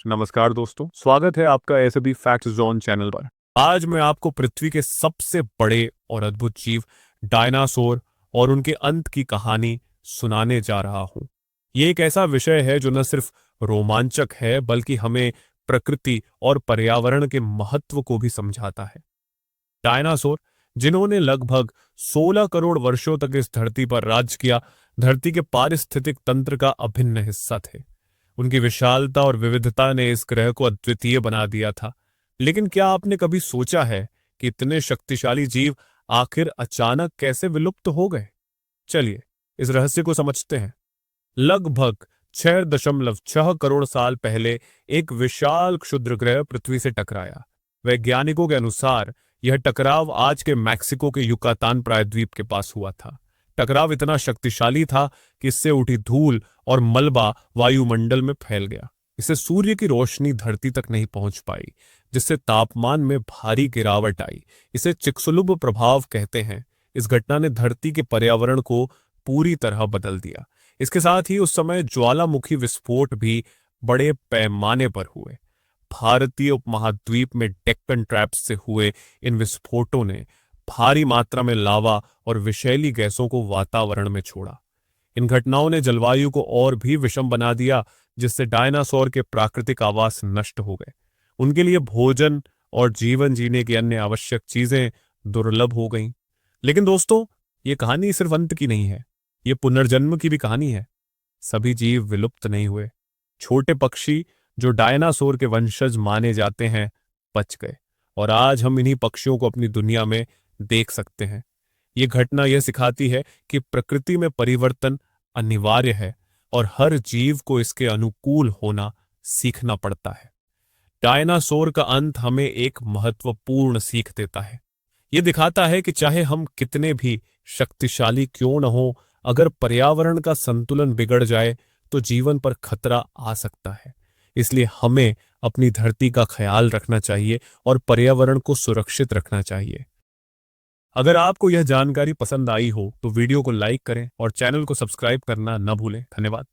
नमस्कार दोस्तों, स्वागत है आपका ऐसे भी फैक्ट जोन चैनल पर। आज मैं आपको पृथ्वी के सबसे बड़े और अद्भुत जीव डायनासोर और उनके अंत की कहानी सुनाने जा रहा हूं। ये एक ऐसा विषय है जो न सिर्फ रोमांचक है बल्कि हमें प्रकृति और पर्यावरण के महत्व को भी समझाता है। डायनासोर, जिन्होंने लगभग 16 करोड़ वर्षों तक इस धरती पर राज किया, धरती के पारिस्थितिक तंत्र का अभिन्न हिस्सा थे। उनकी विशालता और विविधता ने इस ग्रह को अद्वितीय बना दिया था। लेकिन क्या आपने कभी सोचा है कि इतने शक्तिशाली जीव आखिर अचानक कैसे विलुप्त हो गए? चलिए इस रहस्य को समझते हैं। लगभग 6.6 करोड़ साल पहले एक विशाल क्षुद्र ग्रह पृथ्वी से टकराया। वैज्ञानिकों के अनुसार यह टकराव आज के मैक्सिको के युकातान प्रायद्वीप के पास हुआ था। टकराव इतना शक्तिशाली था कि इससे उठी धूल और मलबा वायुमंडल में फैल गया। इससे सूर्य की रोशनी धरती तक नहीं पहुंच पाई, जिससे तापमान में भारी गिरावट आई। इसे चिक्सुलुब प्रभाव कहते हैं। इस घटना ने धरती के पर्यावरण को पूरी तरह बदल दिया। इसके साथ ही उस समय ज्वालामुखी विस्फोट भी बड़े पैमाने पर हुए। भारतीय उपमहाद्वीप में डेक्कन ट्रैप्स से हुए इन विस्फोटों ने भारी मात्रा में लावा और विषैली गैसों को वातावरण में छोड़ा। इन घटनाओं ने जलवायु को और भी विषम बना दिया, जिससे डायनासोर के प्राकृतिक आवास नष्ट हो गए। उनके लिए भोजन और जीवन जीने की अन्य आवश्यक चीजें दुर्लभ हो गईं। लेकिन दोस्तों, ये कहानी सिर्फ अंत की नहीं है, ये पुनर्जन्म की भी कहानी है। सभी जीव विलुप्त नहीं हुए। छोटे पक्षी जो डायनासोर के वंशज माने जाते हैं, बच गए और आज हम इन्हीं पक्षियों को अपनी दुनिया में देख सकते हैं। ये घटना यह सिखाती है कि प्रकृति में परिवर्तन अनिवार्य है और हर जीव को इसके अनुकूल होना सीखना पड़ता है। डायनासोर का अंत हमें एक महत्वपूर्ण सीख देता है। यह दिखाता है कि चाहे हम कितने भी शक्तिशाली क्यों न हो, अगर पर्यावरण का संतुलन बिगड़ जाए तो जीवन पर खतरा आ सकता है। इसलिए हमें अपनी धरती का ख्याल रखना चाहिए और पर्यावरण को सुरक्षित रखना चाहिए। अगर आपको यह जानकारी पसंद आई हो तो वीडियो को लाइक करें और चैनल को सब्सक्राइब करना न भूलें। धन्यवाद।